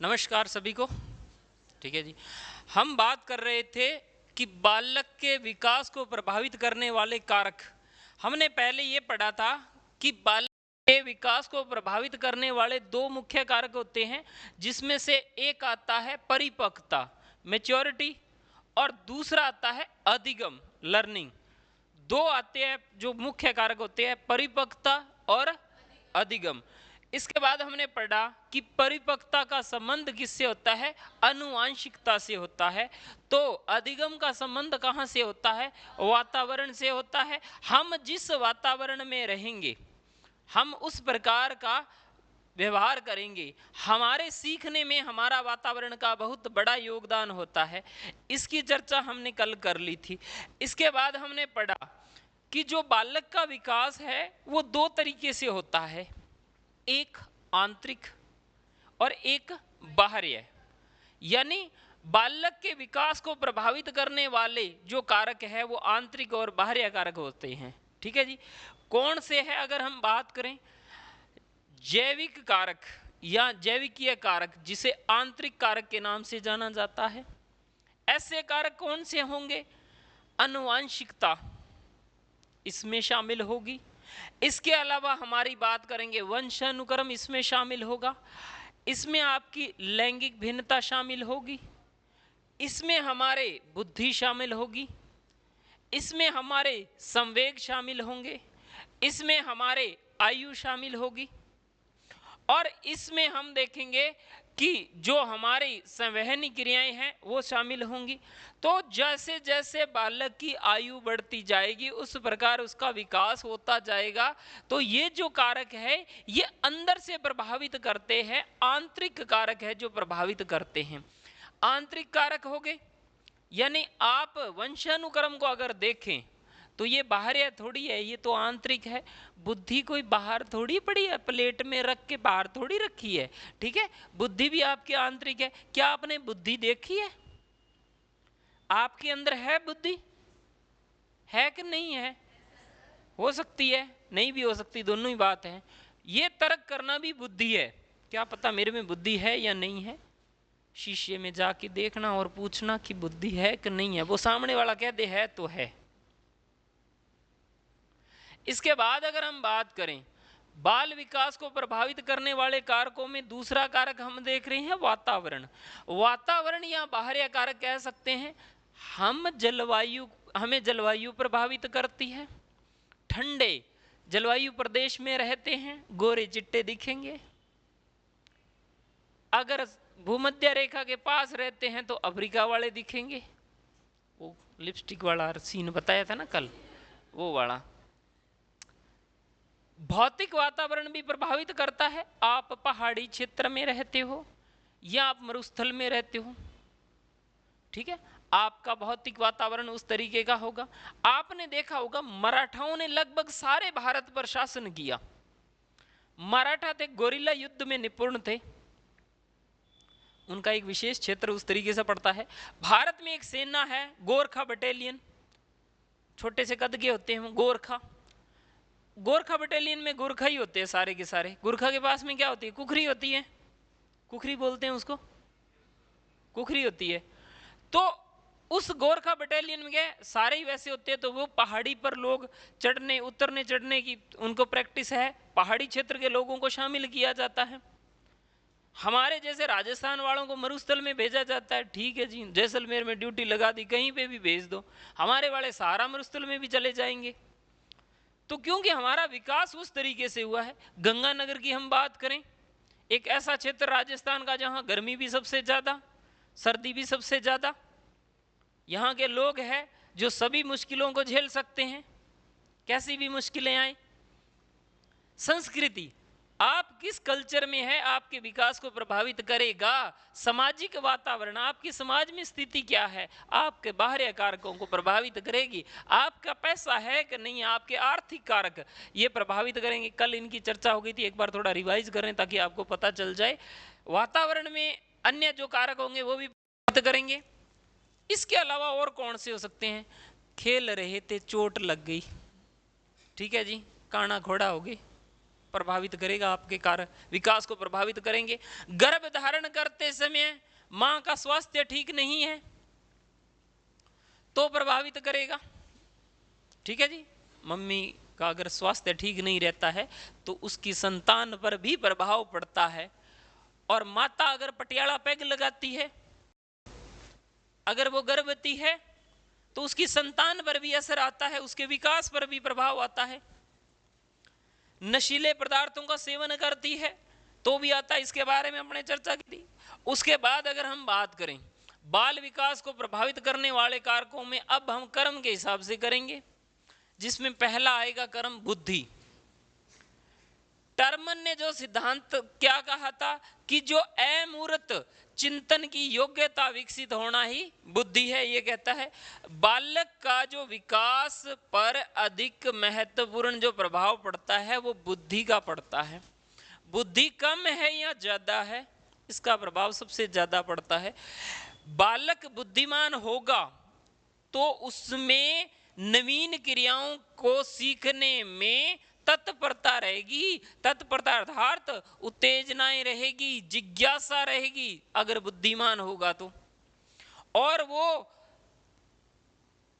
नमस्कार सभी को। ठीक है जी, हम बात कर रहे थे कि बालक के विकास को प्रभावित करने वाले कारक। हमने पहले ये पढ़ा था कि बालक के विकास को प्रभावित करने वाले दो मुख्य कारक होते हैं, जिसमें से एक आता है परिपक्वता, मैच्योरिटी, और दूसरा आता है अधिगम, लर्निंग। दो आते हैं जो मुख्य कारक होते हैं, परिपक्वता और अधिगम। इसके बाद हमने पढ़ा कि परिपक्वता का संबंध किससे होता है? आनुवांशिकता से होता है। तो अधिगम का संबंध कहाँ से होता है? वातावरण से होता है। हम जिस वातावरण में रहेंगे, हम उस प्रकार का व्यवहार करेंगे। हमारे सीखने में हमारा वातावरण का बहुत बड़ा योगदान होता है। इसकी चर्चा हमने कल कर ली थी। इसके बाद हमने पढ़ा कि जो बालक का विकास है वो दो तरीके से होता है, एक आंतरिक और एक बाह्य। यानी बालक के विकास को प्रभावित करने वाले जो कारक है वो आंतरिक और बाह्य कारक होते हैं। ठीक है जी, कौन से है? अगर हम बात करें जैविक कारक या जैविकीय कारक, जिसे आंतरिक कारक के नाम से जाना जाता है, ऐसे कारक कौन से होंगे? आनुवांशिकता इसमें शामिल होगी। इसके अलावा हमारी बात करेंगे वंशानुक्रम, इसमें शामिल होगा। इसमें आपकी लैंगिक भिन्नता शामिल होगी। इसमें हमारे बुद्धि शामिल होगी। इसमें हमारे संवेग शामिल होंगे। इसमें हमारे आयु शामिल होगी। और इसमें हम देखेंगे कि जो हमारी संवहनी क्रियाएं हैं वो शामिल होंगी। तो जैसे जैसे बालक की आयु बढ़ती जाएगी उस प्रकार उसका विकास होता जाएगा। तो ये जो कारक है ये अंदर से प्रभावित करते हैं, आंतरिक कारक है जो प्रभावित करते हैं। आंतरिक कारक हो गए, यानी आप वंशानुक्रम को अगर देखें तो ये बाहर थोड़ी है, ये तो आंतरिक है। बुद्धि कोई बाहर थोड़ी पड़ी है, प्लेट में रख के बाहर थोड़ी रखी है। ठीक है, बुद्धि भी आपकी आंतरिक है। क्या आपने बुद्धि देखी है? आपके अंदर है बुद्धि? है कि नहीं है? हो सकती है, नहीं भी हो सकती, दोनों ही बात है। ये तर्क करना भी बुद्धि है। क्या पता मेरे में बुद्धि है या नहीं है? शीशे में जाके देखना और पूछना कि बुद्धि है कि नहीं है। वो सामने वाला कह दे है तो है। इसके बाद अगर हम बात करें बाल विकास को प्रभावित करने वाले कारकों में दूसरा कारक हम देख रहे हैं वातावरण। वातावरण या बाहरी कारक कह सकते हैं। हमें जलवायु प्रभावित करती है। ठंडे जलवायु प्रदेश में रहते हैं, गोरे चिट्टे दिखेंगे। अगर भूमध्य रेखा के पास रहते हैं तो अफ्रीका वाले दिखेंगे। वो लिपस्टिक वाला सीन बताया था ना कल, वो वाला। भौतिक वातावरण भी प्रभावित करता है। आप पहाड़ी क्षेत्र में रहते हो या आप मरुस्थल में रहते हो, ठीक है, आपका भौतिक वातावरण उस तरीके का होगा। आपने देखा होगा मराठाओं ने लगभग सारे भारत पर शासन किया। मराठा थे, गोरिल्ला युद्ध में निपुण थे। उनका एक विशेष क्षेत्र उस तरीके से पड़ता है। भारत में एक सेना है गोरखा बटालियन, छोटे से कद के होते हैं गोरखा। गोरखा बटालियन में गोरखा ही होते हैं सारे के सारे। गोरखा के पास में क्या होती है? कुखरी होती है। कुखरी बोलते हैं उसको, कुखरी होती है। तो उस गोरखा बटालियन में सारे ही वैसे होते हैं। तो वो पहाड़ी पर लोग चढ़ने उतरने चढ़ने की उनको प्रैक्टिस है। पहाड़ी क्षेत्र के लोगों को शामिल किया जाता है। हमारे जैसे राजस्थान वालों को मरुस्थल में भेजा जाता है। ठीक है जी, जैसलमेर में ड्यूटी लगा दी, कहीं पे भी भेज दो। हमारे वाले सहारा मरुस्थल में भी चले जाएंगे। तो क्योंकि हमारा विकास उस तरीके से हुआ है। गंगानगर की हम बात करें, एक ऐसा क्षेत्र राजस्थान का जहां गर्मी भी सबसे ज्यादा, सर्दी भी सबसे ज्यादा। यहाँ के लोग हैं जो सभी मुश्किलों को झेल सकते हैं, कैसी भी मुश्किलें आए। संस्कृति, आप किस कल्चर में है आपके विकास को प्रभावित करेगा। सामाजिक वातावरण, आपकी समाज में स्थिति क्या है, आपके बाहरी कारकों को प्रभावित करेगी। आपका पैसा है कि नहीं, आपके आर्थिक कारक ये प्रभावित करेंगे। कल इनकी चर्चा हो गई थी, एक बार थोड़ा रिवाइज करें ताकि आपको पता चल जाए। वातावरण में अन्य जो कारक होंगे वो भी प्रभावित करेंगे। इसके अलावा और कौन से हो सकते हैं? खेल रहे थे, चोट लग गई, ठीक है जी, काना घोड़ा हो गई, प्रभावित करेगा, आपके कार्य विकास को प्रभावित करेंगे। गर्भ धारण करते समय मां का स्वास्थ्य ठीक नहीं है तो प्रभावित करेगा। ठीक है जी, मम्मी का अगर स्वास्थ्य ठीक नहीं रहता है तो उसकी संतान पर भी प्रभाव पड़ता है। और माता अगर पटियाला पैग लगाती है, अगर वो गर्भवती है तो उसकी संतान पर भी असर आता है, उसके विकास पर भी प्रभाव आता है। नशीले पदार्थों का सेवन करती है तो भी आता है, इसके बारे में हमने चर्चा की थी। उसके बाद अगर हम बात करें बाल विकास को प्रभावित करने वाले कारकों में, अब हम कर्म के हिसाब से करेंगे, जिसमें पहला आएगा कर्म बुद्धि। टर्मन ने जो सिद्धांत क्या कहा था कि जो अमूर्त चिंतन की योग्यता विकसित होना ही बुद्धि है। ये कहता है बालक का जो विकास पर अधिक महत्वपूर्ण जो प्रभाव पड़ता है वो बुद्धि का पड़ता है। बुद्धि कम है या ज्यादा है, इसका प्रभाव सबसे ज्यादा पड़ता है। बालक बुद्धिमान होगा तो उसमें नवीन क्रियाओं को सीखने में तत्परता रहेगी। तत्परता अर्थात उत्तेजनाएं रहेगी, जिज्ञासा रहेगी अगर बुद्धिमान होगा तो। और वो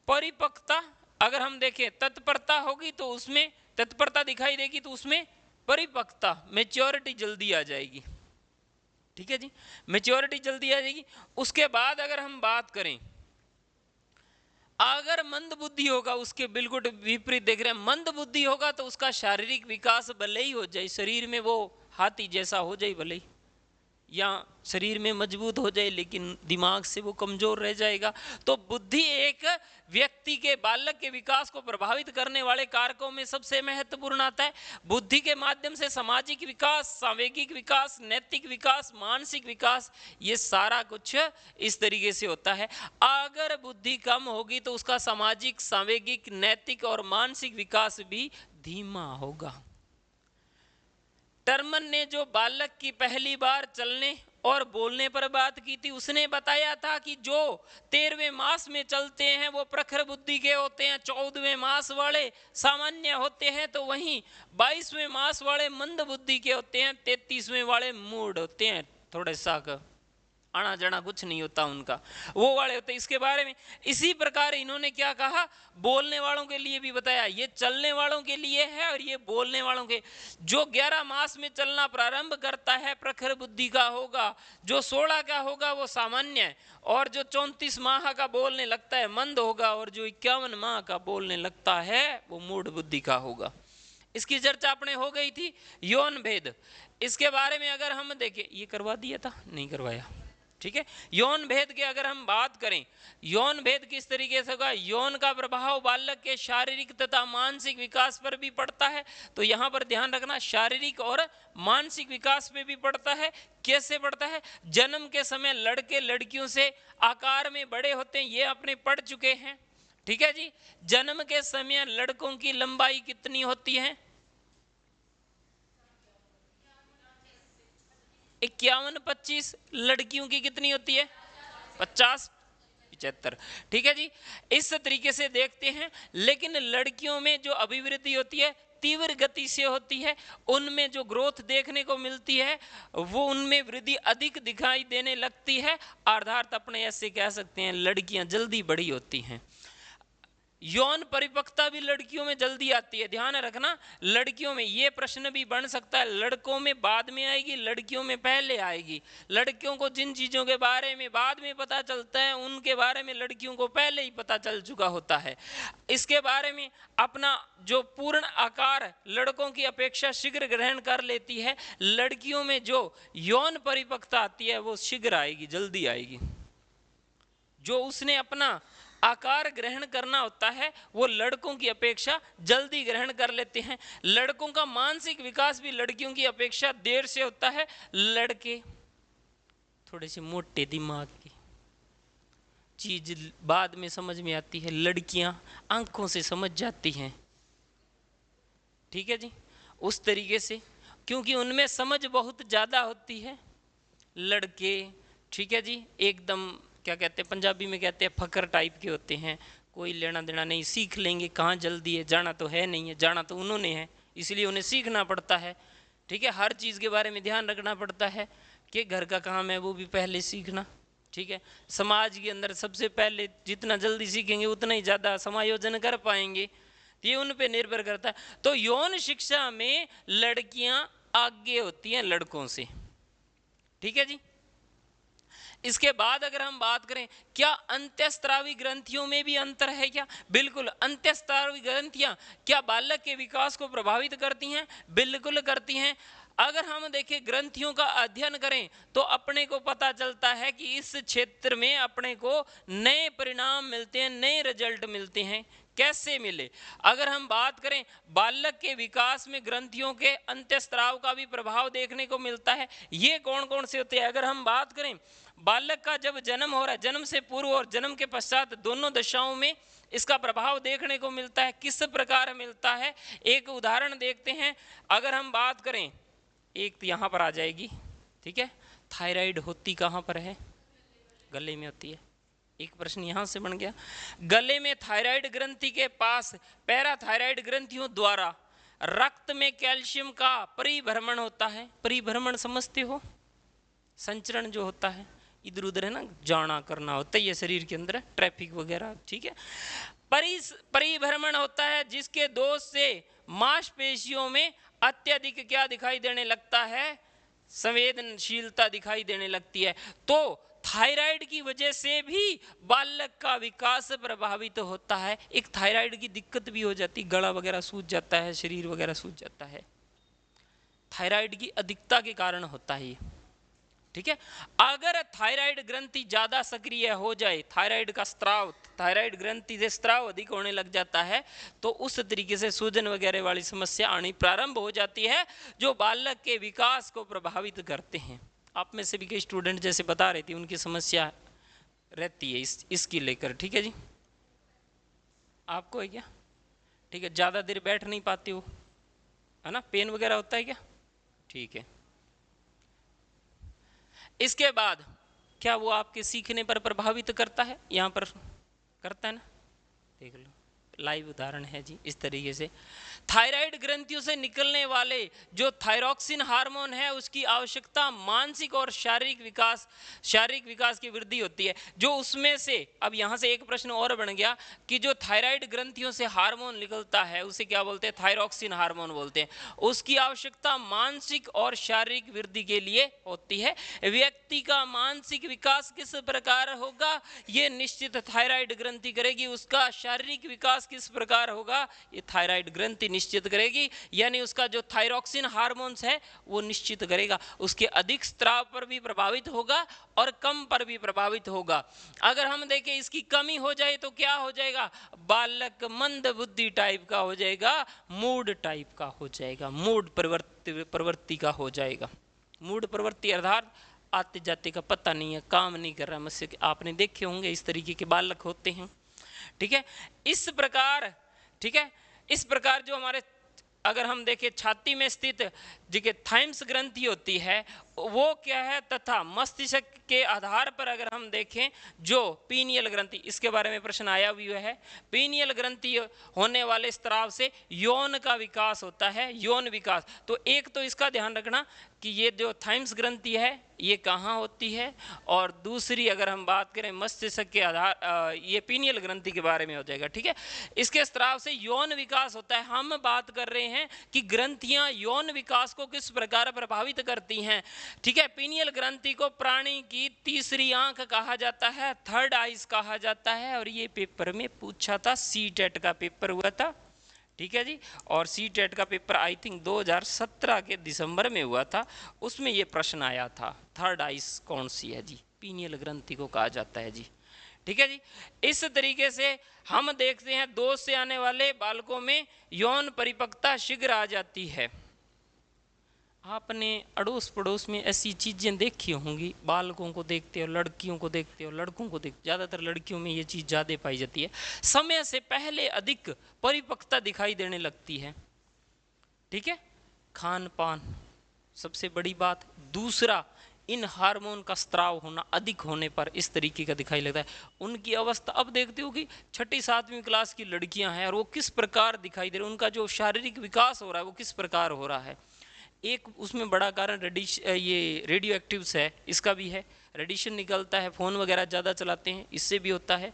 परिपक्वता, अगर हम देखें तत्परता होगी तो उसमें तत्परता दिखाई देगी तो उसमें परिपक्वता, मैच्योरिटी जल्दी आ जाएगी। ठीक है जी, मैच्योरिटी जल्दी आ जाएगी। उसके बाद अगर हम बात करें, अगर मंद बुद्धि होगा, उसके बिल्कुल विपरीत देख रहे हैं, मंद बुद्धि होगा तो उसका शारीरिक विकास भले ही हो जाए, शरीर में वो हाथी जैसा हो जाए भले ही, या शरीर में मजबूत हो जाए, लेकिन दिमाग से वो कमजोर रह जाएगा। तो बुद्धि एक व्यक्ति के, बालक के विकास को प्रभावित करने वाले कारकों में सबसे महत्वपूर्ण आता है। बुद्धि के माध्यम से सामाजिक विकास, सांवेगिक विकास, नैतिक विकास, मानसिक विकास, ये सारा कुछ इस तरीके से होता है। अगर बुद्धि कम होगी तो उसका सामाजिक, सांवेगिक, नैतिक और मानसिक विकास भी धीमा होगा। टर्मन ने जो बालक की पहली बार चलने और बोलने पर बात की थी, उसने बताया था कि जो 13वें मास में चलते हैं वो प्रखर बुद्धि के होते हैं, 14वें मास वाले सामान्य होते हैं, तो वहीं 22वें मास वाले मंद बुद्धि के होते हैं, 33वें वाले मूड होते हैं, थोड़े सा आना जाना कुछ नहीं होता उनका, वो वाले होते हैं। इसके बारे में इसी प्रकार इन्होंने क्या कहा, बोलने वालों के लिए भी बताया, ये चलने वालों के लिए है और ये बोलने वालों के। जो 11 मास में चलना प्रारंभ करता है प्रखर बुद्धि का होगा, जो 16 का होगा वो सामान्य है, और जो 34 माह का बोलने लगता है मंद होगा, और जो 51 माह का बोलने लगता है वो मूढ़ बुद्धि का होगा। इसकी चर्चा अपने हो गई थी। यौन भेद, इसके बारे में अगर हम देखें, ये करवा दिया था, नहीं करवाया, ठीक है। यौन भेद की अगर हम बात करें, यौन भेद किस तरीके से होगा, यौन का प्रभाव बालक के शारीरिक तथा मानसिक विकास पर भी पड़ता है। तो यहां पर ध्यान रखना, शारीरिक और मानसिक विकास पे भी पड़ता है। कैसे पड़ता है, जन्म के समय लड़के लड़कियों से आकार में बड़े होते हैं, ये अपने पढ़ चुके हैं। ठीक है जी, जन्म के समय लड़कों की लंबाई कितनी होती है, 51-25, लड़कियों की कितनी होती है, 50-75। ठीक है जी, इस तरीके से देखते हैं। लेकिन लड़कियों में जो अभिवृद्धि होती है तीव्र गति से होती है, उनमें जो ग्रोथ देखने को मिलती है वो उनमें वृद्धि अधिक दिखाई देने लगती है, अर्थात अपने ऐसे कह सकते हैं लड़कियां जल्दी बड़ी होती हैं। यौन परिपक्वता भी लड़कियों में जल्दी आती है, ध्यान रखना। लड़कियों में ये प्रश्न भी बन सकता है, लड़कों में बाद में आएगी, लड़कियों में पहले आएगी। लड़कियों को जिन चीजों के बारे में बाद में पता चलता है, उनके बारे में लड़कियों को पहले ही पता चल चुका होता है। इसके बारे में अपना जो पूर्ण आकार लड़कों की अपेक्षा शीघ्र ग्रहण कर लेती है, लड़कियों में जो यौन परिपक्वता आती है वो शीघ्र आएगी, जल्दी आएगी। जो उसने अपना आकार ग्रहण करना होता है वो लड़कों की अपेक्षा जल्दी ग्रहण कर लेते हैं। लड़कों का मानसिक विकास भी लड़कियों की अपेक्षा देर से होता है। लड़के थोड़े से मोटे दिमाग की चीज बाद में समझ में आती है, लड़कियां आंखों से समझ जाती हैं। ठीक है जी, उस तरीके से, क्योंकि उनमें समझ बहुत ज्यादा होती है। लड़के, ठीक है जी, एकदम क्या कहते हैं, पंजाबी में कहते हैं फकर टाइप के होते हैं, कोई लेना देना नहीं, सीख लेंगे, कहाँ जल्दी है, जाना तो है नहीं है, जाना तो उन्होंने है, इसलिए उन्हें सीखना पड़ता है। ठीक है, हर चीज़ के बारे में ध्यान रखना पड़ता है कि घर का काम है वो भी पहले सीखना। ठीक है, समाज के अंदर सबसे पहले जितना जल्दी सीखेंगे उतना ही ज़्यादा समायोजन कर पाएंगे, ये उन पे निर्भर करता है। तो यौन शिक्षा में लड़कियां आगे होती हैं लड़कों से। ठीक है जी। इसके बाद अगर हम बात करें, क्या अंत्यस्त्रावी ग्रंथियों में भी अंतर है क्या? बिल्कुल। अंत्यस्त्रावी ग्रंथियां क्या बालक के विकास को प्रभावित करती हैं? बिल्कुल करती हैं। अगर हम देखें ग्रंथियों का अध्ययन करें तो अपने को पता चलता है कि इस क्षेत्र में अपने को नए परिणाम मिलते हैं, नए रिजल्ट मिलते हैं। कैसे मिले? अगर हम बात करें बालक के विकास में ग्रंथियों के अंत्यस्त्राव का भी प्रभाव देखने को मिलता है। ये कौन कौन से होते हैं? अगर हम बात करें बालक का जब जन्म हो रहा है, जन्म से पूर्व और जन्म के पश्चात दोनों दशाओं में इसका प्रभाव देखने को मिलता है। किस प्रकार मिलता है, एक उदाहरण देखते हैं। अगर हम बात करें, एक तो यहाँ पर आ जाएगी। ठीक है, थायराइड होती कहाँ पर है? गले में होती है। एक प्रश्न यहां से बन गया। गले में थायराइड ग्रंथि के पास पैराथायराइड ग्रंथियों द्वारा रक्त में कैल्शियम का परिभ्रमण होता है। परिभ्रमण समझते हो? संचरण जो होता है इधर उधर, है ना, जाना करना होता है ये शरीर के अंदर, ट्रैफिक वगैरह। ठीक है, परिभ्रमण होता है जिसके दोष से मांसपेशियों में अत्यधिक क्या दिखाई देने लगता है? संवेदनशीलता दिखाई देने लगती है। तो थायराइड की वजह से भी बालक का विकास प्रभावित होता है। एक थायराइड की दिक्कत भी हो जाती, गला वगैरह सूज जाता है, शरीर वगैरह सूज जाता है, थायराइड की अधिकता के कारण होता है। ठीक है, अगर थायराइड ग्रंथि ज्यादा सक्रिय हो जाए, थायराइड का स्त्राव, थायराइड ग्रंथि से स्त्राव अधिक होने लग जाता है, तो उस तरीके से सूजन वगैरह वाली समस्या आनी प्रारंभ हो जाती है, जो बालक के विकास को प्रभावित करते हैं। आप में से भी कई स्टूडेंट जैसे बता रही थी उनकी समस्या रहती है इसकी लेकर। ठीक है जी, आपको है क्या? ठीक है, ज्यादा देर बैठ नहीं पाते हो, है ना, पेन वगैरह होता है क्या? ठीक है। इसके बाद क्या वो आपके सीखने पर प्रभावित करता है? यहां पर करता है ना, देख लो, लाइव उदाहरण है जी। इस तरीके से थायराइड ग्रंथियों से निकलने वाले जो थायरोक्सिन हार्मोन है उसकी आवश्यकता मानसिक और शारीरिक विकास की वृद्धि होती है। जो उसमें से, अब यहां से एक प्रश्न और बन गया कि जो थायराइड ग्रंथियों से हार्मोन निकलता है उसे क्या बोलते हैं? थायरोक्सिन हार्मोन बोलते हैं। उसकी आवश्यकता मानसिक और शारीरिक वृद्धि के लिए होती है। व्यक्ति का मानसिक विकास किस प्रकार होगा ये निश्चित थायराइड ग्रंथि करेगी। उसका शारीरिक विकास किस प्रकार होगा ये थायराइड ग्रंथि निश्चित करेगी। यानी उसका जो थायरोक्सिन हार्मोन्स है वो निश्चित करेगा। उसके अधिक स्त्राव पर भी प्रभावित होगा और कम पर भी प्रभावित होगा। अगर हम देखें इसकी कमी हो जाए तो क्या हो जाएगा? बालक मंद बुद्धि टाइप का हो जाएगा, मूड टाइप का हो जाएगा, मूड प्रवृत्ति का हो जाएगा। मूड प्रवृत्ति अर्थात आते जाते का पता नहीं है, काम नहीं कर रहा मुझसे। आपने देखे होंगे इस तरीके के बालक होते हैं। ठीक है, इस प्रकार, ठीक है, इस प्रकार जो हमारे, अगर हम देखें छाती में स्थित जो थाइम्स ग्रंथि होती है वो क्या है, तथा मस्तिष्क के आधार पर अगर हम देखें जो पीनियल ग्रंथि, इसके बारे में प्रश्न आया हुआ है। पीनियल ग्रंथि होने वाले स्त्राव से यौन का विकास होता है, यौन विकास। तो एक तो इसका ध्यान रखना कि ये जो थाइम्स ग्रंथि है ये कहाँ होती है, और दूसरी अगर हम बात करें मस्तिष्क के आधार, ये पीनियल ग्रंथि के बारे में हो जाएगा। ठीक है, इसके स्त्राव से यौन विकास होता है। हम बात कर रहे हैं कि ग्रंथियां यौन विकास को किस प्रकार प्रभावित करती हैं। ठीक है, पीनियल ग्रंथि को प्राणी की तीसरी आंख कहा जाता है, थर्ड आइज कहा जाता है, और ये पेपर में पूछा था, सीटेट का पेपर हुआ था। ठीक है जी, और सीटेट का पेपर आई थिंक 2017 के दिसंबर में हुआ था, उसमें ये प्रश्न आया था, थर्ड आइज कौन सी है जी? पीनियल ग्रंथि को कहा जाता है जी। ठीक है जी, इस तरीके से हम देखते हैं दोष से आने वाले बालकों में यौन परिपक्वता शीघ्र आ जाती है। आपने अड़ोस पड़ोस में ऐसी चीज़ें देखी होंगी, बालकों को देखते हो, लड़कियों को देखते हो, लड़कों को देखते, ज़्यादातर लड़कियों में ये चीज़ ज़्यादा पाई जाती है, समय से पहले अधिक परिपक्वता दिखाई देने लगती है। ठीक है, खान पान सबसे बड़ी बात। दूसरा, इन हार्मोन का स्त्राव होना अधिक होने पर इस तरीके का दिखाई लगता है। उनकी अवस्था अब देखते हो कि छठी सातवीं क्लास की लड़कियां हैं और वो किस प्रकार दिखाई दे रही है, उनका जो शारीरिक विकास हो रहा है वो किस प्रकार हो रहा है। एक उसमें बड़ा कारण ये रेडियो एक्टिव्स है, इसका भी है। रेडिएशन निकलता है, फ़ोन वगैरह ज़्यादा चलाते हैं, इससे भी होता है।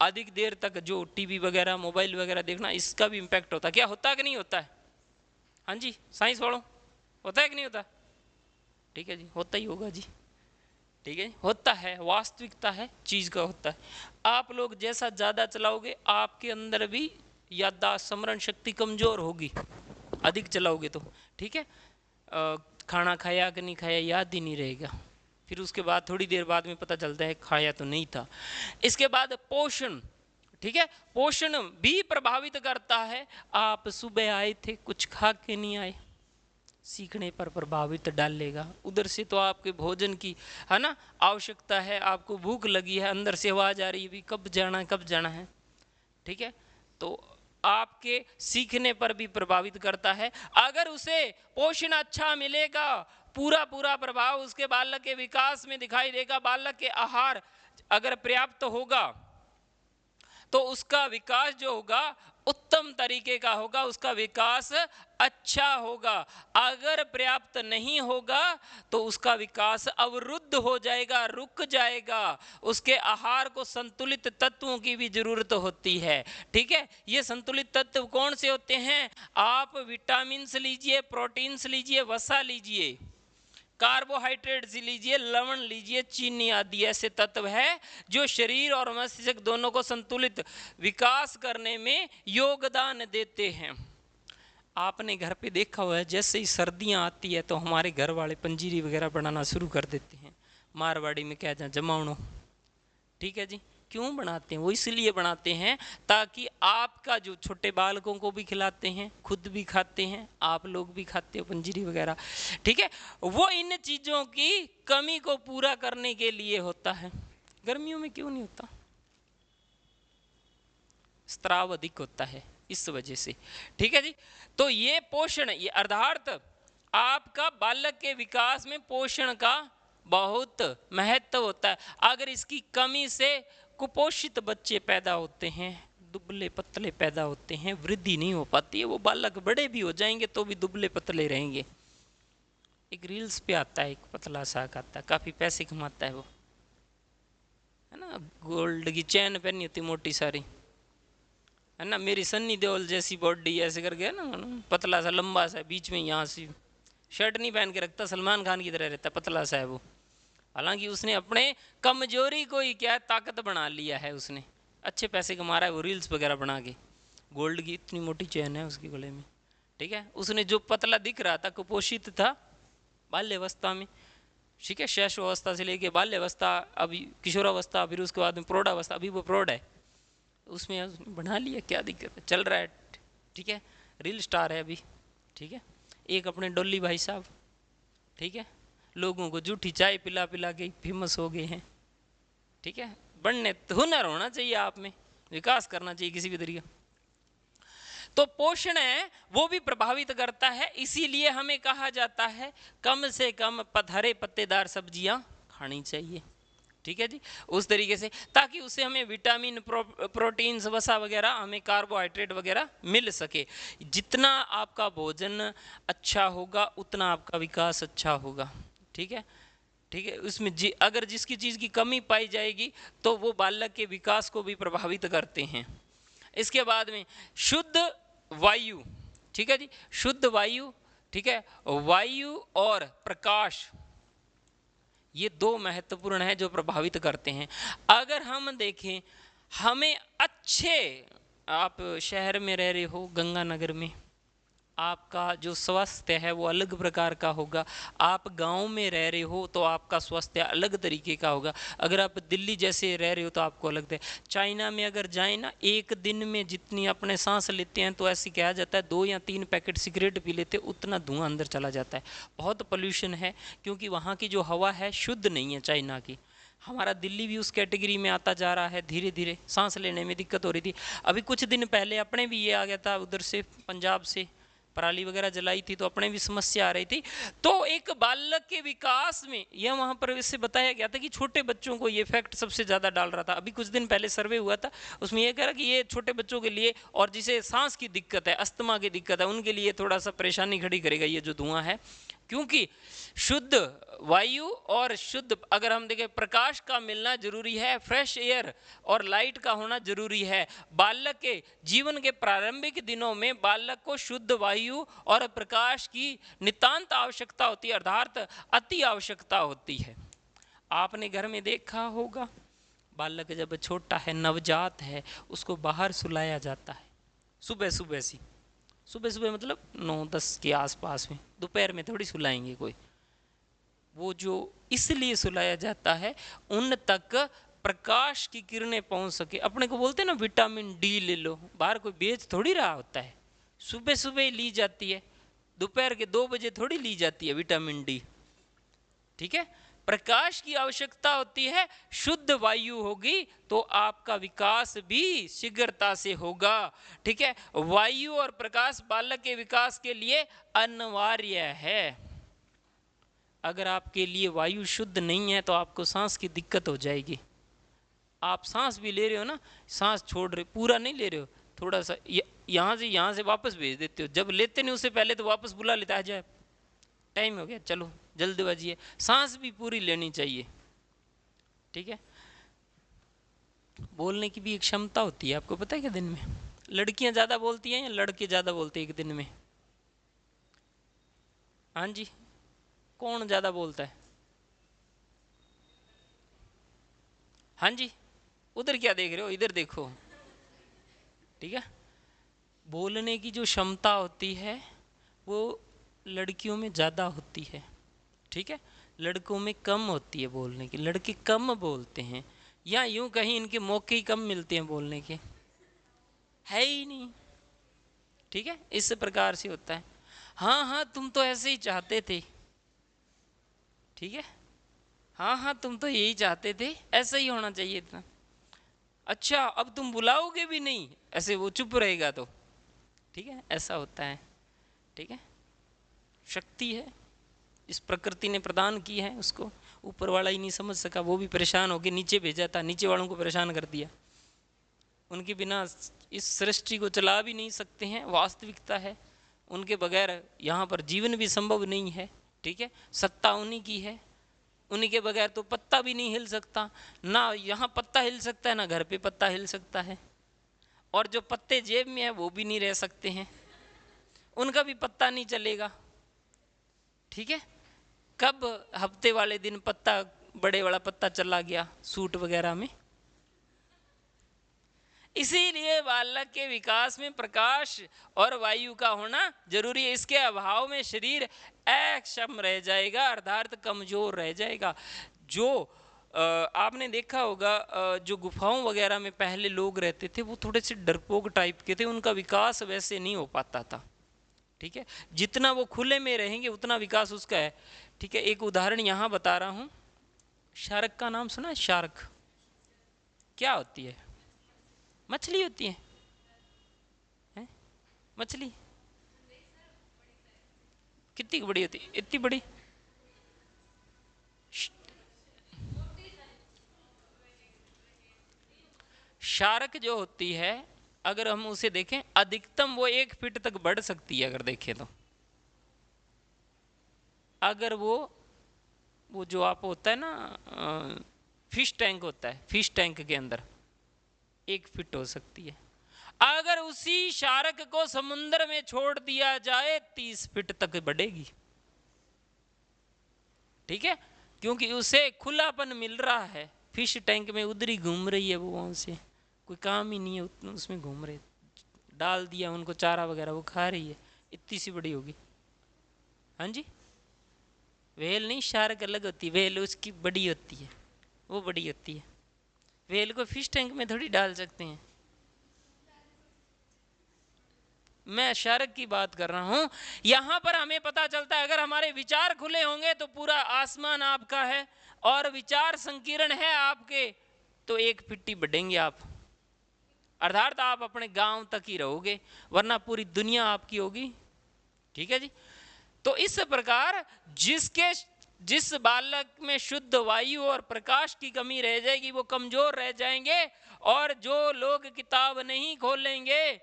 अधिक देर तक जो टीवी वगैरह मोबाइल वगैरह देखना, इसका भी इम्पैक्ट होता है। क्या होता है कि नहीं होता है? हाँ जी, साइंस वालों, होता है कि नहीं होता? ठीक है जी, होता ही होगा जी। ठीक है, होता है, वास्तविकता है, चीज़ का होता है। आप लोग जैसा ज़्यादा चलाओगे आपके अंदर भी याददाश्त स्मरण शक्ति कमज़ोर होगी, अधिक चलाओगे तो। ठीक है, खाना खाया कि नहीं खाया याद ही नहीं रहेगा, फिर उसके बाद थोड़ी देर बाद में पता चलता है खाया तो नहीं था। इसके बाद पोषण, ठीक है, पोषण भी प्रभावित करता है। आप सुबह आए थे, कुछ खा के नहीं आए, सीखने पर प्रभावित डालेगा। उधर से तो आपके भोजन की है ना आवश्यकता है, आपको भूख लगी है, अंदर से आवाज आ रही है भी कब जाना है कब जाना है। ठीक है, तो आपके सीखने पर भी प्रभावित करता है। अगर उसे पोषण अच्छा मिलेगा, पूरा पूरा प्रभाव उसके बालक के विकास में दिखाई देगा। बालक के आहार अगर पर्याप्त होगा तो उसका विकास जो होगा उत्तम तरीके का होगा, उसका विकास अच्छा होगा। अगर पर्याप्त नहीं होगा तो उसका विकास अवरुद्ध हो जाएगा, रुक जाएगा। उसके आहार को संतुलित तत्वों की भी जरूरत होती है। ठीक है, ये संतुलित तत्व कौन से होते हैं? आप विटामिन्स लीजिए, प्रोटीन्स लीजिए, वसा लीजिए, कार्बोहाइड्रेट्स लीजिए, लवण लीजिए, चीनी आदि ऐसे तत्व है जो शरीर और मस्तिष्क दोनों को संतुलित विकास करने में योगदान देते हैं। आपने घर पे देखा हुआ है, जैसे ही सर्दियां आती है तो हमारे घर वाले पंजीरी वगैरह बनाना शुरू कर देते हैं। मारवाड़ी में क्या जाए जमावनो, ठीक है जी। क्यों बनाते हैं? वो इसलिए बनाते हैं ताकि आपका जो छोटे बालकों को भी खिलाते हैं, खुद भी खाते हैं, आप लोग भी खाते हो पंजीरी वगैरह। ठीक है, वो इन चीज़ों की कमी को पूरा करने के लिए होता है। गर्मियों में क्यों नहीं होता? स्त्राव अधिक होता है इस वजह से। ठीक है जी, तो ये पोषण, ये अर्थात आपका बालक के विकास में पोषण का बहुत महत्व होता है। अगर इसकी कमी से कुपोषित बच्चे पैदा होते हैं, दुबले पतले पैदा होते हैं, वृद्धि नहीं हो पाती है, वो बालक बड़े भी हो जाएंगे तो भी दुबले पतले रहेंगे। एक रील्स पे आता है, एक पतला सा आता है, काफी पैसे कमाता है वो, है ना, गोल्ड की चैन पहनी होती मोटी सारी, है ना, मेरी सन्नी देओल जैसी बॉडी ऐसे करके, है ना, पतला सा लंबा सा, बीच में यहाँ से शर्ट नहीं पहन के रखता, सलमान खान की तरह रहता, पतला सा है वो। हालांकि उसने अपने कमजोरी को ही क्या ताकत बना लिया है, उसने अच्छे पैसे कमा रहा है वो रील्स वगैरह बना के। गोल्ड की इतनी मोटी चैन है उसके गले में। ठीक है, उसने जो पतला दिख रहा था कुपोषित था बाल्यावस्था में। ठीक है, शैशवावस्था से लेके बाल्यावस्था, अभी किशोरावस्था, फिर उसके बाद में प्रौढ़ावस्था, अभी वो प्रौढ़ है, उसमें उसने बना लिया, क्या दिक्कत है, चल रहा है। ठीक है, रील स्टार है अभी। ठीक है, एक अपने डोली भाई साहब, ठीक है, लोगों को जूठी चाय पिला पिला के फेमस हो गए हैं। ठीक है, बढ़ने हुनर होना चाहिए, आप में विकास करना चाहिए किसी भी तरीके। तो पोषण है वो भी प्रभावित करता है, इसीलिए हमें कहा जाता है कम से कम हरे पत्तेदार सब्जियां खानी चाहिए। ठीक है जी, उस तरीके से, ताकि उससे हमें विटामिन, प्रोटीन्स, वसा वगैरह, हमें कार्बोहाइड्रेट वगैरह मिल सके। जितना आपका भोजन अच्छा होगा उतना आपका विकास अच्छा होगा। ठीक है, ठीक है, उसमें अगर जिसकी चीज़ की कमी पाई जाएगी तो वो बालक के विकास को भी प्रभावित करते हैं। इसके बाद में शुद्ध वायु, ठीक है जी, शुद्ध वायु, ठीक है, वायु और प्रकाश, ये दो महत्वपूर्ण है जो प्रभावित करते हैं। अगर हम देखें, हमें अच्छे, आप शहर में रह रहे हो गंगानगर में, आपका जो स्वास्थ्य है वो अलग प्रकार का होगा। आप गांव में रह रहे हो तो आपका स्वास्थ्य अलग तरीके का होगा। अगर आप दिल्ली जैसे रह रहे हो तो आपको अलग है। चाइना में अगर जाए ना, एक दिन में जितनी अपने सांस लेते हैं तो ऐसे कहा जाता है 2 या 3 पैकेट सिगरेट पी लेते, उतना धुआं अंदर चला जाता है। बहुत पोल्यूशन है, क्योंकि वहाँ की जो हवा है शुद्ध नहीं है चाइना की। हमारा दिल्ली भी उस कैटेगरी में आता जा रहा है, धीरे धीरे सांस लेने में दिक्कत हो रही थी। अभी कुछ दिन पहले अपने भी ये आ गया था उधर से, पंजाब से, पराली वगैरह जलाई थी तो अपने भी समस्या आ रही थी। तो एक बालक के विकास में यह वहाँ पर इससे बताया गया था कि छोटे बच्चों को ये इफेक्ट सबसे ज़्यादा डाल रहा था। अभी कुछ दिन पहले सर्वे हुआ था, उसमें यह कह रहा कि ये छोटे बच्चों के लिए और जिसे सांस की दिक्कत है, अस्थमा की दिक्कत है, उनके लिए थोड़ा सा परेशानी खड़ी करेगा ये जो धुआं है। क्योंकि शुद्ध वायु और शुद्ध अगर हम देखें प्रकाश का मिलना जरूरी है, फ्रेश एयर और लाइट का होना जरूरी है। बालक के जीवन के प्रारंभिक दिनों में बालक को शुद्ध वायु और प्रकाश की नितांत आवश्यकता होती है, अर्थात अति आवश्यकता होती है। आपने घर में देखा होगा बालक जब छोटा है, नवजात है, उसको बाहर सुलाया जाता है सुबह सुबह सी, सुबह सुबह मतलब 9-10 के आसपास में, दोपहर में थोड़ी सुलाएंगे कोई। वो जो इसलिए सुलाया जाता है उन तक प्रकाश की किरणें पहुंच सके। अपने को बोलते हैं ना विटामिन डी ले लो, बाहर कोई बेच थोड़ी रहा होता है, सुबह सुबह ली जाती है, दोपहर के 2 बजे थोड़ी ली जाती है विटामिन डी। ठीक है, प्रकाश की आवश्यकता होती है। शुद्ध वायु होगी तो आपका विकास भी शीघ्रता से होगा। ठीक है, वायु और प्रकाश बालक के विकास के लिए अनिवार्य है। अगर आपके लिए वायु शुद्ध नहीं है तो आपको सांस की दिक्कत हो जाएगी। आप सांस भी ले रहे हो ना, सांस छोड़ रहे, पूरा नहीं ले रहे हो, थोड़ा सा यहाँ से वापस भेज देते हो, जब लेते नहीं उससे पहले तो वापस बुला लेता है, जाए टाइम हो गया चलो जल्दबाजी है। सांस भी पूरी लेनी चाहिए। ठीक है, बोलने की भी एक क्षमता होती है, आपको पता है क्या? दिन में लड़कियां ज़्यादा बोलती हैं या लड़के ज़्यादा बोलते हैं एक दिन में? हाँ जी, कौन ज़्यादा बोलता है? हाँ जी, उधर क्या देख रहे हो, इधर देखो। ठीक है, बोलने की जो क्षमता होती है वो लड़कियों में ज़्यादा होती है। ठीक है, लड़कों में कम होती है बोलने की, लड़के कम बोलते हैं, या यूं कहीं इनके मौके ही कम मिलते हैं बोलने के, है ही नहीं। ठीक है, इस प्रकार से होता है। हाँ हाँ तुम तो ऐसे ही चाहते थे। ठीक है, हाँ हाँ तुम तो यही चाहते थे, ऐसा ही होना चाहिए था। अच्छा अब तुम बुलाओगे भी नहीं, ऐसे वो चुप रहेगा तो। ठीक है, ऐसा होता है। ठीक है, शक्ति है इस प्रकृति ने प्रदान की है, उसको ऊपर वाला ही नहीं समझ सका, वो भी परेशान होकर नीचे भेजा था, नीचे वालों को परेशान कर दिया। उनके बिना इस सृष्टि को चला भी नहीं सकते हैं, वास्तविकता है। उनके बगैर यहाँ पर जीवन भी संभव नहीं है। ठीक है, सत्ता उन्हीं की है, उन्हीं के बगैर तो पत्ता भी नहीं हिल सकता। ना यहाँ पत्ता हिल सकता है, ना घर पे पत्ता हिल सकता है। और जो पत्ते जेब में है वो भी नहीं रह सकते हैं, उनका भी पत्ता नहीं चलेगा। ठीक है, कब हफ्ते वाले दिन पत्ता, बड़े वाला पत्ता चला गया सूट वगैरह में। इसीलिए बालक के विकास में प्रकाश और वायु का होना जरूरी है। इसके अभाव में शरीर अक्षम रह जाएगा, अर्थात कमजोर रह जाएगा। जो आपने देखा होगा जो गुफाओं वगैरह में पहले लोग रहते थे वो थोड़े से डरपोक टाइप के थे, उनका विकास वैसे नहीं हो पाता था। ठीक है, जितना वो खुले में रहेंगे उतना विकास उसका है। ठीक है, एक उदाहरण यहाँ बता रहा हूँ। शार्क का नाम सुना है? शार्क क्या होती है? मछली होती है? मछली कितनी बड़ी होती है? इतनी बड़ी। शार्क जो होती है अगर हम उसे देखें अधिकतम वो 1 फीट तक बढ़ सकती है अगर देखें तो। अगर वो जो आप होता है ना फिश टैंक होता है, फिश टैंक के अंदर 1 फीट हो सकती है। अगर उसी शार्क को समुद्र में छोड़ दिया जाए 30 फीट तक बढ़ेगी। ठीक है, क्योंकि उसे खुलापन मिल रहा है, फिश टैंक में उधर ही घूम रही है वो, वहां से कोई काम ही नहीं है उसमें घूम रहे, डाल दिया उनको चारा वगैरह, वो खा रही है, इतनी सी बड़ी होगी। हाँ जी, व्हेल नहीं, शार्क अलग होती है, व्हेल उसकी बड़ी होती है, वो बड़ी होती है। व्हेल को फिश टैंक में थोड़ी डाल सकते हैं। मैं शार्क की बात कर रहा हूं। यहां पर हमें पता चलता है अगर हमारे विचार खुले होंगे तो पूरा आसमान आपका है, और विचार संकीर्ण है आपके तो 1 फीट बढ़ेंगे आप, अर्थात आप अपने गांव तक ही रहोगे, वरना पूरी दुनिया आपकी होगी ठीक है जी। तो इस प्रकार जिस बालक में शुद्ध वायु और प्रकाश की कमी रह जाएगी वो कमजोर रह जाएंगे, और जो लोग किताब नहीं खोलेंगे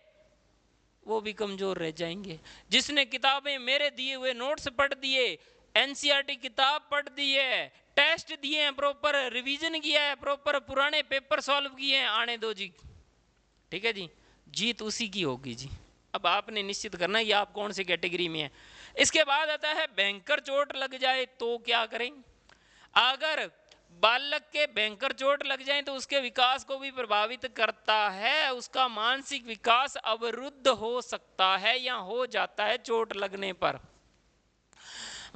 वो भी कमजोर रह जाएंगे। जिसने किताबें मेरे दिए हुए नोट्स पढ़ दिए, एनसीईआरटी किताब पढ़ दी है, टेस्ट दिए हैं, प्रॉपर रिवीजन किया है, प्रॉपर पुराने पेपर सॉल्व किए हैं, आने दो जी। ठीक है जी, जीत उसी की होगी जी। अब आपने निश्चित करना है कि आप कौन सी कैटेगरी में है। इसके बाद आता है भयंकर चोट लग जाए तो क्या करें। अगर बालक के भयंकर चोट लग जाए तो उसके विकास को भी प्रभावित करता है, उसका मानसिक विकास अवरुद्ध हो सकता है या हो जाता है चोट लगने पर।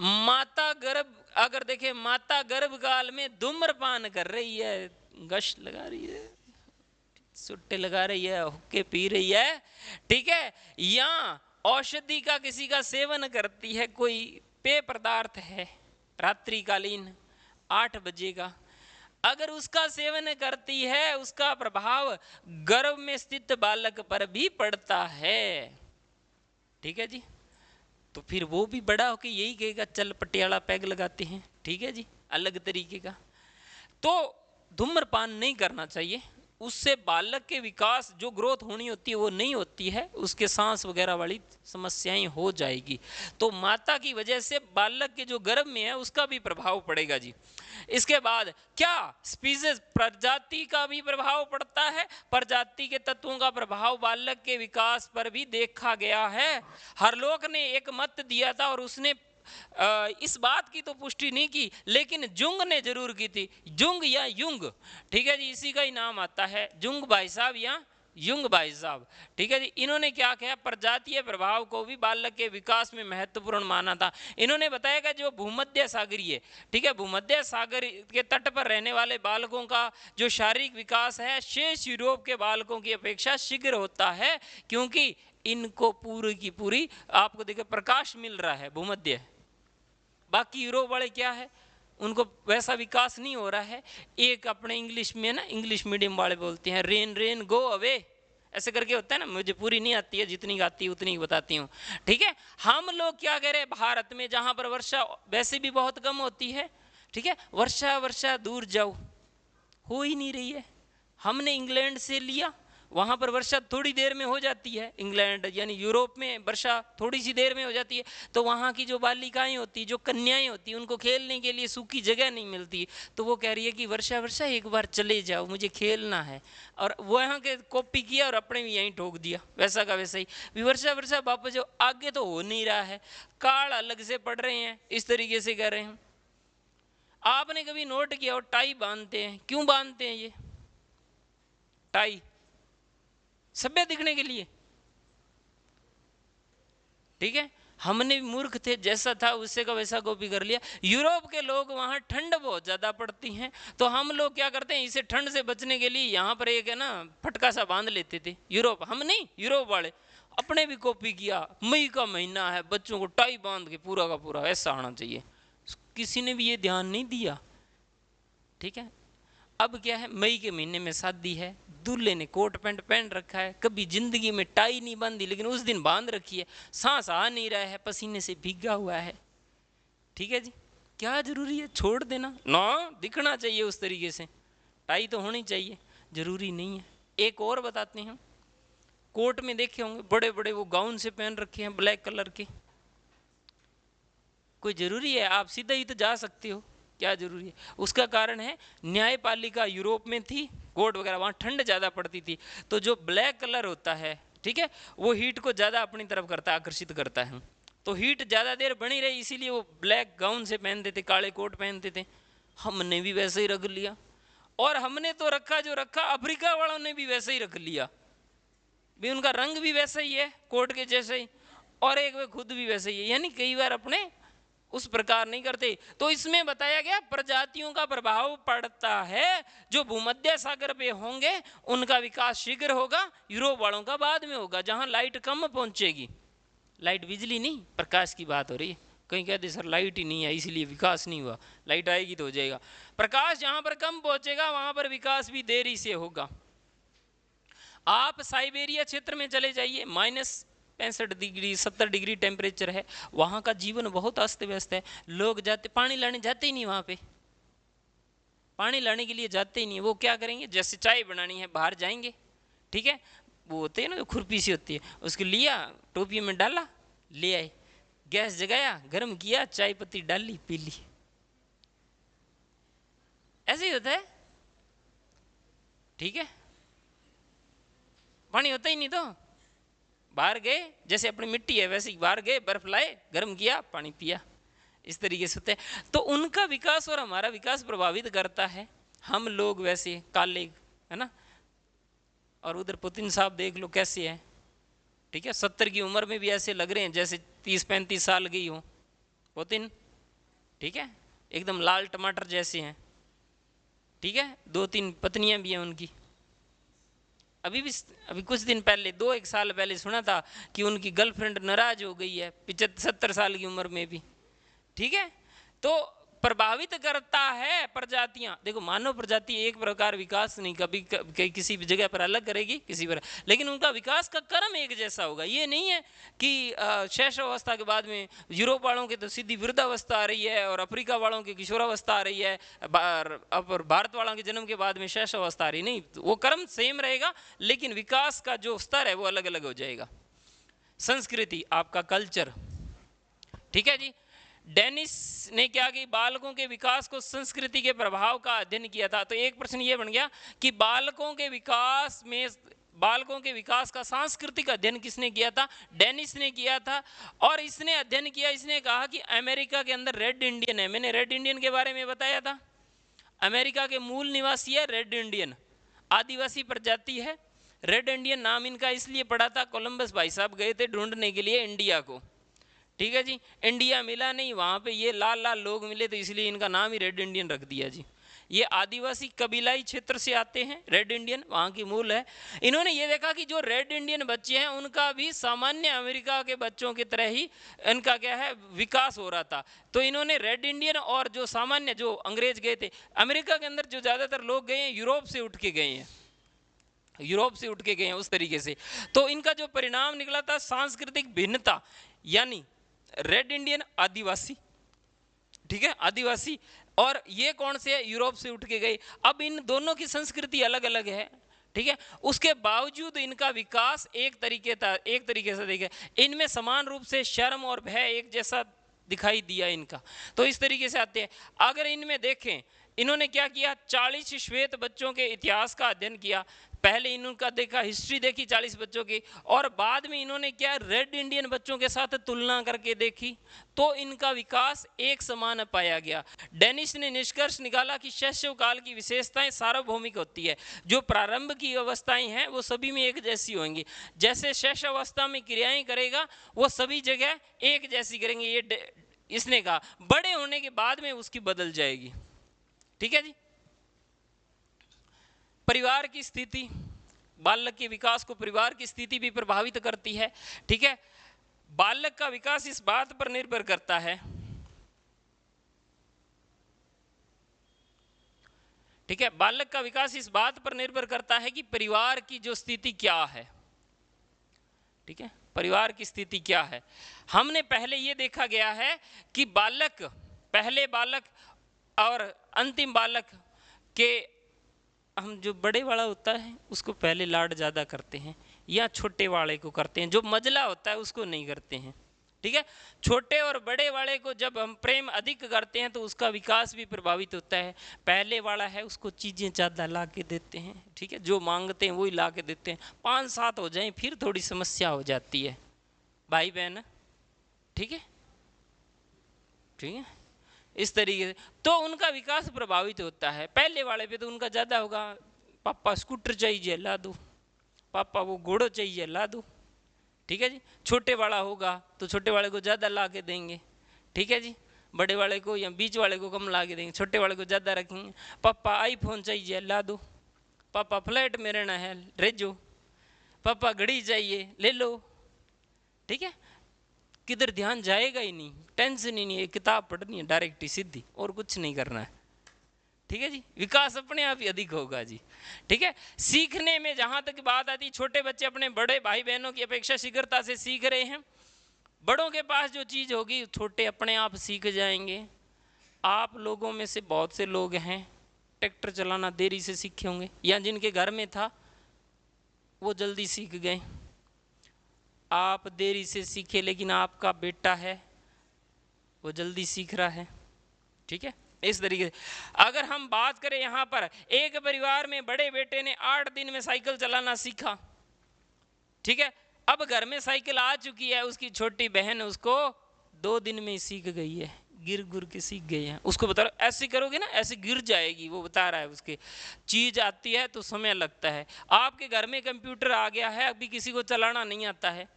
माता गर्भ, अगर देखें माता गर्भकाल में धूम्रपान कर रही है, गश लगा रही है, सुट्टे लगा रही है, हुक्के पी रही है, ठीक है, या औषधि का किसी का सेवन करती है, कोई पेय पदार्थ है रात्रिकालीन 8 बजे का, अगर उसका सेवन करती है उसका प्रभाव गर्भ में स्थित बालक पर भी पड़ता है। ठीक है जी, तो फिर वो भी बड़ा होकर यही कहेगा चल पटियाला पैग लगाते हैं। ठीक है जी, अलग तरीके का। तो धूम्रपान नहीं करना चाहिए, उससे बालक के विकास जो ग्रोथ होनी होती है वो नहीं होती है, उसके सांस वगैरह वाली समस्याएं हो जाएगी। तो माता की वजह से बालक के जो गर्भ में है उसका भी प्रभाव पड़ेगा जी। इसके बाद क्या स्पीसीज प्रजाति का भी प्रभाव पड़ता है, प्रजाति के तत्वों का प्रभाव बालक के विकास पर भी देखा गया है। हरलोक ने एक मत दिया था और उसने इस बात की तो पुष्टि नहीं की, लेकिन जुंग ने जरूर की थी, जुंग या युंग, ठीक है जी, इसी का ही नाम आता है, जुंग भाई साहब या युंग भाई साहब। ठीक है जी, इन्होंने क्या कहा, प्रजातीय प्रभाव को भी बालक के विकास में महत्वपूर्ण माना था। इन्होंने बताया कि जो भूमध्य सागरीय, ठीक है, भूमध्य सागर के तट पर रहने वाले बालकों का जो शारीरिक विकास है शेष यूरोप के बालकों की अपेक्षा शीघ्र होता है, क्योंकि इनको पूरी की पूरी आपको देखिए प्रकाश मिल रहा है भूमध्य। बाकी यूरोप वाले क्या है, उनको वैसा विकास नहीं हो रहा है। एक अपने इंग्लिश में ना, इंग्लिश मीडियम वाले बोलते हैं रेन रेन गो अवे, ऐसे करके होता है ना, मुझे पूरी नहीं आती है, जितनी आती है उतनी बताती हूँ। ठीक है, हम लोग क्या कह रहे हैं, भारत में जहाँ पर वर्षा वैसे भी बहुत कम होती है, ठीक है, वर्षा वर्षा दूर जाओ, हो ही नहीं रही है। हमने इंग्लैंड से लिया, वहाँ पर वर्षा थोड़ी देर में हो जाती है, इंग्लैंड यानी यूरोप में वर्षा थोड़ी सी देर में हो जाती है, तो वहाँ की जो बालिकाएं होती, जो कन्याएं होती, उनको खेलने के लिए सूखी जगह नहीं मिलती, तो वो कह रही है कि वर्षा वर्षा एक बार चले जाओ, मुझे खेलना है। और वो यहाँ के कॉपी किया और अपने भी यहीं ठोक दिया, वैसा का वैसा ही, वर्षा वर्षा वापस जाओ, आगे तो हो नहीं रहा है, काल अलग से पड़ रहे हैं, इस तरीके से कह रहे हैं। आपने कभी नोट किया हो टाई बांधते हैं, क्यों बांधते हैं ये टाई? सभ्य दिखने के लिए। ठीक है, हमने भी मूर्ख थे, जैसा था उससे का वैसा कॉपी कर लिया। यूरोप के लोग वहां ठंड बहुत ज्यादा पड़ती है, तो हम लोग क्या करते हैं, इसे ठंड से बचने के लिए यहाँ पर एक है ना फटका सा बांध लेते थे। यूरोप, हम नहीं, यूरोप वाले अपने भी कॉपी किया, मई का महीना है, बच्चों को टाई बांध के पूरा का पूरा ऐसा आना चाहिए, किसी ने भी ये ध्यान नहीं दिया। ठीक है, अब क्या है, मई के महीने में शादी है, दूल्हे ने कोट पैंट पहन रखा है, कभी जिंदगी में टाई नहीं बांधी, लेकिन उस दिन बांध रखी है, सांस आ नहीं रहा है, पसीने से भीगा हुआ है। ठीक है जी, क्या जरूरी है, छोड़ देना ना, दिखना चाहिए उस तरीके से, टाई तो होनी चाहिए, जरूरी नहीं है। एक और बताते हैं, कोर्ट में देखे होंगे बड़े बड़े वो गाउन से पहन रखे हैं ब्लैक कलर के, कोई जरूरी है, आप सीधा ही तो जा सकते हो, क्या जरूरी है? उसका कारण है न्यायपालिका यूरोप में थी, कोर्ट वगैरह, वहाँ ठंड ज़्यादा पड़ती थी, तो जो ब्लैक कलर होता है, ठीक है, वो हीट को ज़्यादा अपनी तरफ करता है, आकर्षित करता है, तो हीट ज़्यादा देर बनी रही, इसीलिए वो ब्लैक गाउन से पहनते थे, काले कोट पहनते थे। हमने भी वैसे ही रख लिया, और हमने तो रखा जो रखा, अफ्रीका वालों ने भी वैसे ही रख लिया भी, उनका रंग भी वैसा ही है कोट के जैसे ही, और एक वे खुद भी वैसे ही है, यानी कई बार अपने उस प्रकार नहीं करते। तो इसमें बताया गया प्रजातियों का प्रभाव पड़ता है, जो भूमध्य सागर पे होंगे उनका विकास शीघ्र होगा, यूरोप वालों का बाद में होगा, जहां लाइट कम पहुंचेगी। लाइट बिजली नहीं, प्रकाश की बात हो रही है। कहीं कहते सर लाइट ही नहीं है इसलिए विकास नहीं हुआ, लाइट आएगी तो हो जाएगा। प्रकाश जहां पर कम पहुंचेगा वहां पर विकास भी देरी से होगा। आप साइबेरिया क्षेत्र में चले जाइए, 65 डिग्री 70 डिग्री टेम्परेचर है, वहाँ का जीवन बहुत अस्त व्यस्त है। लोग जाते, पानी लाने जाते ही नहीं, वहाँ पे पानी लाने के लिए जाते ही नहीं। वो क्या करेंगे, जैसे चाय बनानी है बाहर जाएंगे, ठीक है, वो होते हैं ना, खुरपी सी होती है, उसको लिया, टोपी में डाला, ले आए, गैस जगाया, गर्म किया, चाय पत्ती डाली, पी ली। ऐसे ही होता है, ठीक है। पानी होता ही नहीं तो बाहर गए, जैसे अपनी मिट्टी है वैसे ही बाहर गए, बर्फ लाए, गर्म किया, पानी पिया, इस तरीके से होता है। तो उनका विकास और हमारा विकास प्रभावित करता है। हम लोग वैसे काले, है ना, और उधर पुतिन साहब देख लो कैसे हैं, ठीक है, 70 की उम्र में भी ऐसे लग रहे हैं जैसे 30-35 साल की हो पुतिन, ठीक है, एकदम लाल टमाटर जैसे हैं, ठीक है, 2-3 पत्नियां भी हैं उनकी। अभी कुछ दिन पहले, 2-1 साल पहले सुना था कि उनकी गर्लफ्रेंड नाराज हो गई है 75-70 साल की उम्र में भी, ठीक है। तो प्रभावित करता है प्रजातियां। देखो, मानव प्रजाति एक प्रकार विकास नहीं, कभी किसी भी जगह पर अलग करेगी, किसी पर, लेकिन उनका विकास का क्रम एक जैसा होगा। ये नहीं है कि शैशवावस्था के बाद में यूरोप वालों के तो सीधी वृद्धावस्था आ रही है और अफ्रीका वालों की किशोरावस्था आ रही है, और भारत वालों के जन्म के बाद में शैशवावस्था आ रही, नहीं, वो क्रम सेम रहेगा, लेकिन विकास का जो स्तर है वो अलग अलग हो जाएगा। संस्कृति, आपका कल्चर, ठीक है जी। डेनिस ने क्या कि बालकों के विकास को संस्कृति के प्रभाव का अध्ययन किया था। तो एक प्रश्न ये बन गया कि बालकों के विकास का सांस्कृतिक अध्ययन किसने किया था? डेनिस ने किया था। और इसने अध्ययन किया, इसने कहा कि अमेरिका के अंदर रेड इंडियन है। मैंने रेड इंडियन के बारे में बताया था, अमेरिका के मूल निवासी है रेड इंडियन, आदिवासी प्रजाति है। रेड इंडियन नाम इनका इसलिए पड़ा था, कोलंबस भाई साहब गए थे ढूंढने के लिए इंडिया को, ठीक है जी, इंडिया मिला नहीं, वहाँ पे ये लाल लाल लोग मिले, तो इसलिए इनका नाम ही रेड इंडियन रख दिया जी। ये आदिवासी कबीलाई क्षेत्र से आते हैं, रेड इंडियन वहाँ की मूल है। इन्होंने ये देखा कि जो रेड इंडियन बच्चे हैं उनका भी सामान्य अमेरिका के बच्चों की तरह ही इनका क्या है, विकास हो रहा था। तो इन्होंने रेड इंडियन और जो सामान्य, जो अंग्रेज गए थे अमेरिका के अंदर, जो ज़्यादातर लोग गए हैं यूरोप से उठ के गए हैं, यूरोप से उठ के गए हैं उस तरीके से। तो इनका जो परिणाम निकला था, सांस्कृतिक भिन्नता, यानी रेड इंडियन आदिवासी, ठीक है, आदिवासी, और ये कौन से है, यूरोप से उठ के गए। अब इन दोनों की संस्कृति अलग अलग है, ठीक है, उसके बावजूद इनका विकास एक तरीके से देखे, इनमें समान रूप से शर्म और भय एक जैसा दिखाई दिया इनका। तो इस तरीके से आते हैं। अगर इनमें देखें, इन्होंने क्या किया, 40 श्वेत बच्चों के इतिहास का अध्ययन किया। पहले इनका देखा, हिस्ट्री देखी 40 बच्चों की, और बाद में इन्होंने क्या, रेड इंडियन बच्चों के साथ तुलना करके देखी, तो इनका विकास एक समान पाया गया। डेनिस ने निष्कर्ष निकाला कि शैशव काल की विशेषताएं सार्वभौमिक होती है। जो प्रारंभ की अवस्थाएं हैं वो सभी में एक जैसी होंगी। जैसे शैशवावस्था में क्रियाएं करेगा वो सभी जगह एक जैसी करेंगे, ये इसने कहा। बड़े होने के बाद में उसकी बदल जाएगी, ठीक है जी। परिवार की स्थिति, बालक के विकास को परिवार की स्थिति भी प्रभावित करती है, ठीक है। बालक का विकास इस बात पर निर्भर करता है, ठीक है, बालक का विकास इस बात पर निर्भर करता है कि परिवार की जो स्थिति क्या है, ठीक है, परिवार की स्थिति क्या है। हमने पहले ये देखा गया है कि बालक, पहले बालक और अंतिम बालक के, हम जो बड़े वाला होता है उसको पहले लाड ज़्यादा करते हैं, या छोटे वाले को करते हैं, जो मजला होता है उसको नहीं करते हैं, ठीक है। छोटे और बड़े वाले को जब हम प्रेम अधिक करते हैं तो उसका विकास भी प्रभावित होता है। पहले वाला है उसको चीज़ें ज़्यादा ला के देते हैं, ठीक है, जो मांगते हैं वही ला के देते हैं। 5-7 हो जाएं फिर थोड़ी समस्या हो जाती है, भाई बहन, ठीक है, ठीक है, इस तरीके से तो उनका विकास प्रभावित होता है। पहले वाले पे तो उनका ज़्यादा होगा, पापा स्कूटर चाहिए ला दो, पापा वो घोड़ो चाहिए ला दो, ठीक है जी। छोटे वाला होगा तो छोटे वाले को ज़्यादा ला के देंगे, ठीक है जी। बड़े वाले को या बीच वाले को कम ला के देंगे, छोटे वाले को ज़्यादा रखेंगे। पापा आईफोन चाहिए ला दो, पापा फ्लैट में रहना है रेजो, पापा घड़ी चाहिए ले लो, ठीक है। किधर ध्यान जाएगा ही नहीं, टेंशन ही नहीं है, किताब पढ़नी है डायरेक्ट ही सीधी, और कुछ नहीं करना है, ठीक है जी, विकास अपने आप ही अधिक होगा जी। ठीक है, सीखने में जहां तक बात आती, छोटे बच्चे अपने बड़े भाई बहनों की अपेक्षा शीघ्रता से सीख रहे हैं। बड़ों के पास जो चीज होगी छोटे अपने आप सीख जाएंगे। आप लोगों में से बहुत से लोग हैं ट्रैक्टर चलाना देरी से सीखे होंगे, या जिनके घर में था वो जल्दी सीख गए। आप देरी से सीखे, लेकिन आपका बेटा है वो जल्दी सीख रहा है। ठीक है, इस तरीके से अगर हम बात करें यहां पर, एक परिवार में बड़े बेटे ने 8 दिन में साइकिल चलाना सीखा। ठीक है, अब घर में साइकिल आ चुकी है, उसकी छोटी बहन उसको 2 दिन में ही सीख गई है, गिर गुर के सीख गई है। उसको बता रहा ऐसे करोगे ना ऐसे गिर जाएगी, वो बता रहा है। उसके चीज आती है तो समय लगता है। आपके घर में कंप्यूटर आ गया है, अभी किसी को चलाना नहीं आता है,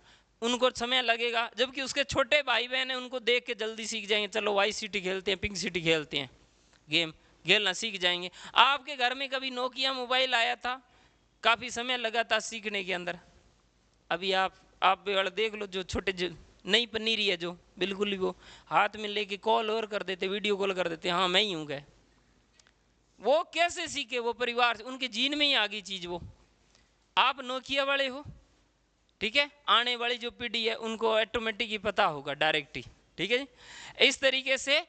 उनको समय लगेगा, जबकि उसके छोटे भाई बहन हैं उनको देख के जल्दी सीख जाएंगे। चलो वाई सिटी खेलते हैं, पिंक सिटी खेलते हैं, गेम खेलना सीख जाएंगे। आपके घर में कभी नोकिया मोबाइल आया था, काफ़ी समय लगा था सीखने के अंदर। अभी आप देख लो, जो छोटे जो नई पनीरी है, जो बिल्कुल ही वो हाथ में लेके कॉल और कर देते, वीडियो कॉल कर देते, हाँ मैं ही हूँ गए। वो कैसे सीखे? वो परिवार से, उनके जीन में ही आ गई चीज़ वो। आप नोकिया वाले हो, ठीक है, आने वाली जो पीढ़ी है उनको ऑटोमेटिक ही पता होगा, डायरेक्ट ही। ठीक है जी, इस तरीके से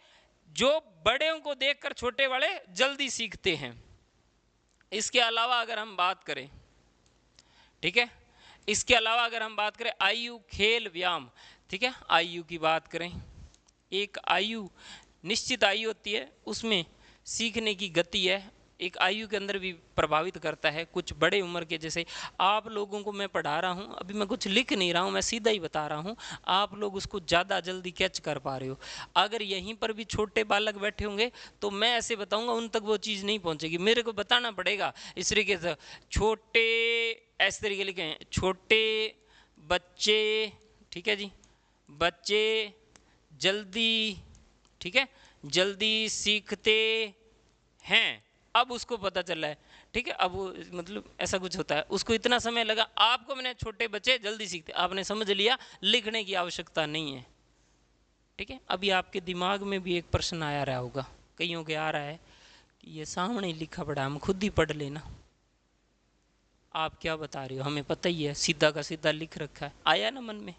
जो बड़ों को देखकर छोटे वाले जल्दी सीखते हैं। इसके अलावा अगर हम बात करें, ठीक है, इसके अलावा अगर हम बात करें आयु, खेल, व्यायाम, ठीक है, आयु की बात करें, एक आयु निश्चित आयु होती है, उसमें सीखने की गति है, एक आयु के अंदर भी प्रभावित करता है। कुछ बड़े उम्र के, जैसे आप लोगों को मैं पढ़ा रहा हूँ, अभी मैं कुछ लिख नहीं रहा हूँ, मैं सीधा ही बता रहा हूँ, आप लोग उसको ज़्यादा जल्दी कैच कर पा रहे हो। अगर यहीं पर भी छोटे बालक बैठे होंगे तो मैं ऐसे बताऊँगा, उन तक वो चीज़ नहीं पहुँचेगी, मेरे को बताना पड़ेगा इस तरीके से। छोटे इस तरीके लिखे हैं, छोटे बच्चे, ठीक है जी, बच्चे जल्दी, ठीक है, जल्दी सीखते हैं। अब उसको पता चला है, ठीक है, अब वो मतलब ऐसा कुछ होता है, उसको इतना समय लगा, आपको मैंने छोटे बच्चे जल्दी सीखते, आपने समझ लिया, लिखने की आवश्यकता नहीं है। ठीक है, अभी आपके दिमाग में भी एक प्रश्न आया रहा होगा, कईयों के आ रहा है कि ये सामने लिखा पड़ा, हम खुद ही पढ़ लेना। आप क्या बता रहे हो, हमें पता ही है, सीधा का सीधा लिख रखा है। आया ना मन में?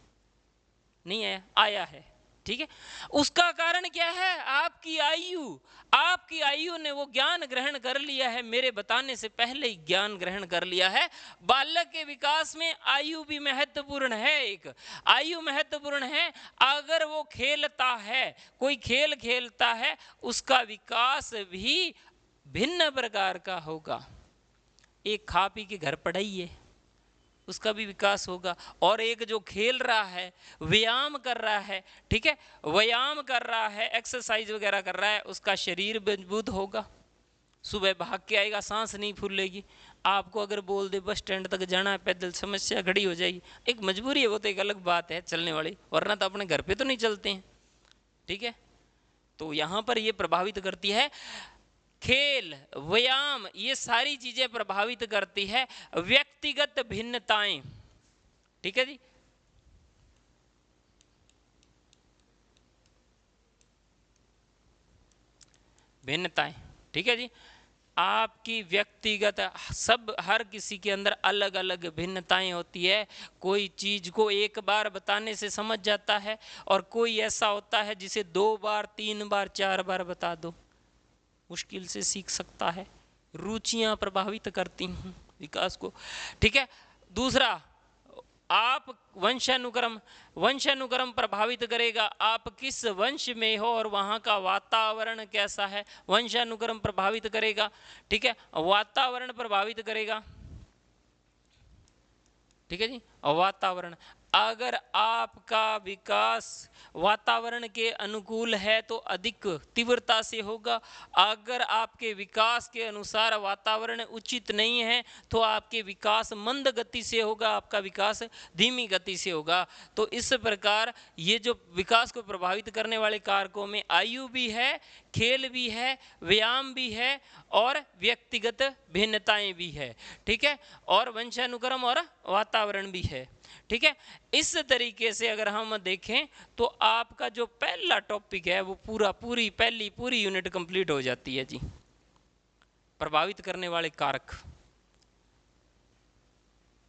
नहीं आया? आया है। ठीक है, उसका कारण क्या है? आपकी आयु ने वो ज्ञान ग्रहण कर लिया है, मेरे बताने से पहले ही ज्ञान ग्रहण कर लिया है। बालक के विकास में आयु भी महत्वपूर्ण है, एक आयु महत्वपूर्ण है। अगर वो खेलता है, कोई खेल खेलता है, उसका विकास भी भिन्न प्रकार का होगा। एक खा पी के घर पढ़ाई है, उसका भी विकास होगा, और एक जो खेल रहा है, व्यायाम कर रहा है, ठीक है, व्यायाम कर रहा है, एक्सरसाइज वगैरह कर रहा है, उसका शरीर मजबूत होगा। सुबह भाग के आएगा, सांस नहीं फूलेगी। आपको अगर बोल दे बस स्टैंड तक जाना है पैदल, समस्या खड़ी हो जाएगी। एक मजबूरी है, वो तो एक अलग बात है चलने वाली, वरना तो अपने घर पे तो नहीं चलते हैं। ठीक है, तो यहाँ पर ये प्रभावित करती है, खेल, व्यायाम, ये सारी चीजें प्रभावित करती है व्यक्तिगत भिन्नताएं। ठीक है जी, भिन्नताएं, ठीक है जी, आपकी व्यक्तिगत, सब हर किसी के अंदर अलग अलग भिन्नताएं होती है। कोई चीज को एक बार बताने से समझ जाता है, और कोई ऐसा होता है जिसे 2 बार 3 बार 4 बार बता दो मुश्किल से सीख सकता है। रुचियां प्रभावित करती हैं विकास को। ठीक है, दूसरा, आप वंशानुक्रम प्रभावित करेगा, आप किस वंश में हो और वहाँ का वातावरण कैसा है, वंशानुक्रम प्रभावित करेगा। ठीक है, वातावरण प्रभावित करेगा। ठीक है जी, वातावरण, अगर आपका विकास वातावरण के अनुकूल है तो अधिक तीव्रता से होगा। अगर आपके विकास के अनुसार वातावरण उचित नहीं है तो आपके विकास मंद गति से होगा, आपका विकास धीमी गति से होगा। तो इस प्रकार ये जो विकास को प्रभावित करने वाले कारकों में आयु भी है, खेल भी है, व्यायाम भी है, और व्यक्तिगत भिन्नताएं भी है। ठीक है, और वंशानुक्रम और वातावरण भी है। ठीक है, इस तरीके से अगर हम देखें तो आपका जो पहला टॉपिक है वो पूरी यूनिट कंप्लीट हो जाती है जी। प्रभावित करने वाले कारक,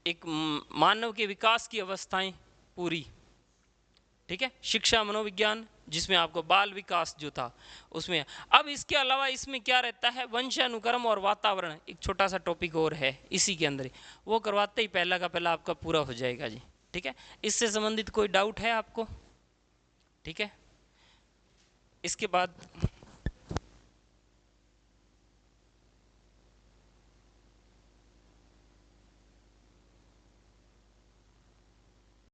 एक मानव के विकास की अवस्थाएं पूरी, ठीक है, शिक्षा मनोविज्ञान जिसमें आपको बाल विकास जो था उसमें। अब इसके अलावा इसमें क्या रहता है, वंशानुक्रम और वातावरण, एक छोटा सा टॉपिक और है इसी के अंदर ही, वो करवाते ही पहला का पहला आपका पूरा हो जाएगा जी। ठीक है, इससे संबंधित कोई डाउट है आपको? ठीक है, इसके बाद